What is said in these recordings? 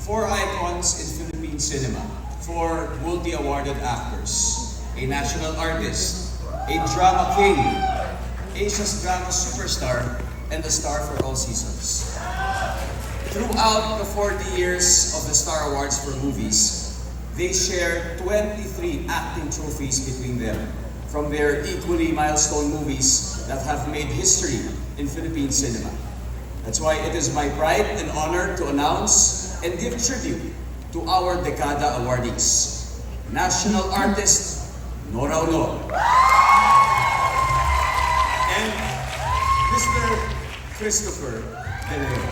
Four icons in Philippine cinema, four multi-awarded actors, a national artist, a drama king, Asia's drama superstar, and a star for all seasons. Throughout the 40 years of the Star Awards for movies, they share 23 acting trophies between them from their equally milestone movies that have made history in Philippine cinema. That's why it is my pride and honor to announce and give tribute to our Dekada awardees. National artist, Nora Honor. And Mr. Christopher De Leon.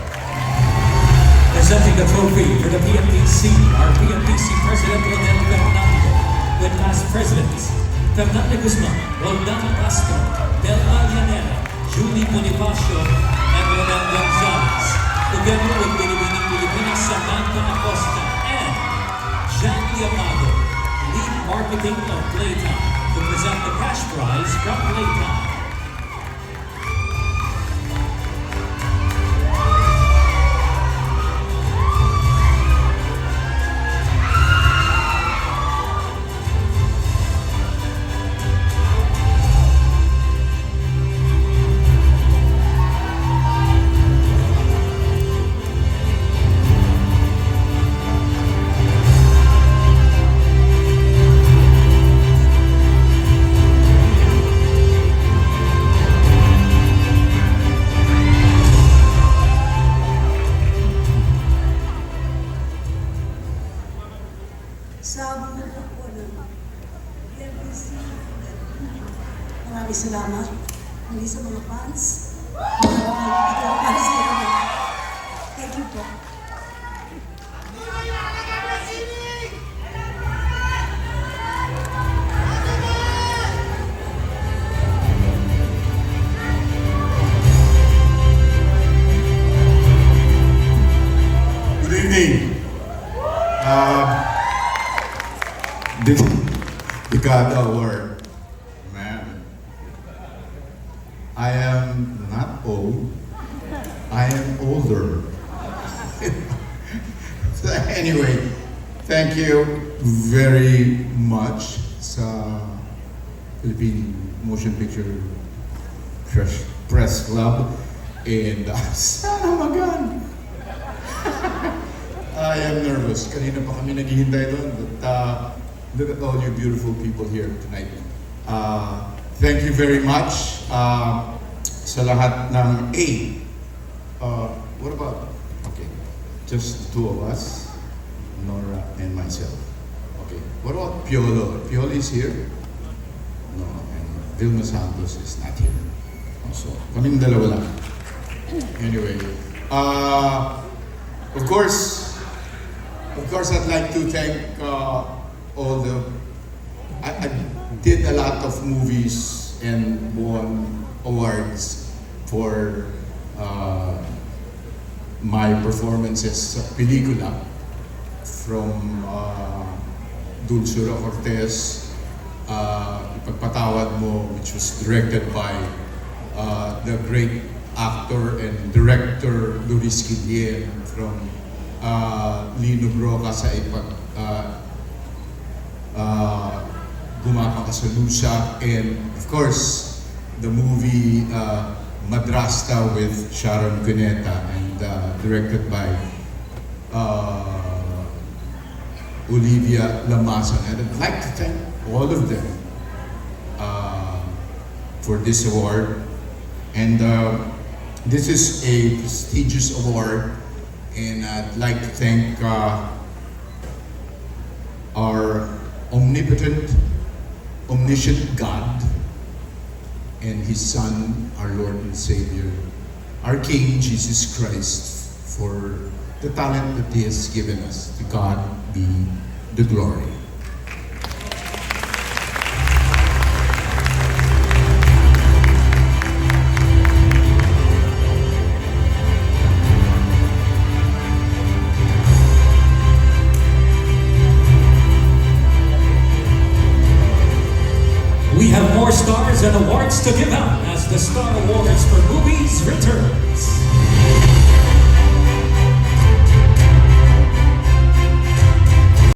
Presenting the trophy for the PMDC, our PMDC President Rodel Fernando, with past presidents Fernando Guzman, Roldan Castro, Del Allanera, Julie Bonifacio, and Rodan Gonzalez, together with Binibining Pilipinas Samantha Acosta and Jackie Amado, lead marketing of Playtime, to present the cash prize from Playtime. Sa buong po ng PMDC, maraming salamat. Hindi sa mga fans. Thank you po. Good evening. Dekada Award. Man, I am not old. I am older. So anyway, thank you very much sa Philippine Motion Picture Press Club and sana magan. I am nervous. Kanina pa kami naghihintay doon, but look at all you beautiful people here tonight. Thank you very much sa lahat ng A. What about, okay, just the two of us, Nora and myself. Okay, what about Piolo? Piolo is here? No, and Vilma Santos is not here. So, kaming dalawa lang. Anyway, of course, I'd like to thank all the... I did a lot of movies and won awards for my performances sa pelikula, from Dulcura Cortez, Ipagpatawad Mo, which was directed by the great actor and director Luis Guillen, from Lino Broca sa Gumapang Ka sa Lucia, and of course the movie Madrasta with Sharon Cuneta, and directed by Olivia Lamasan. And I'd like to thank all of them for this award. And this is a prestigious award, and I'd like to thank our omnipotent, omniscient God and His Son, our Lord and Savior, our King Jesus Christ, for the talent that He has given us. To God be the glory. We have more stars and awards to give out as the Star Awards for Movies returns.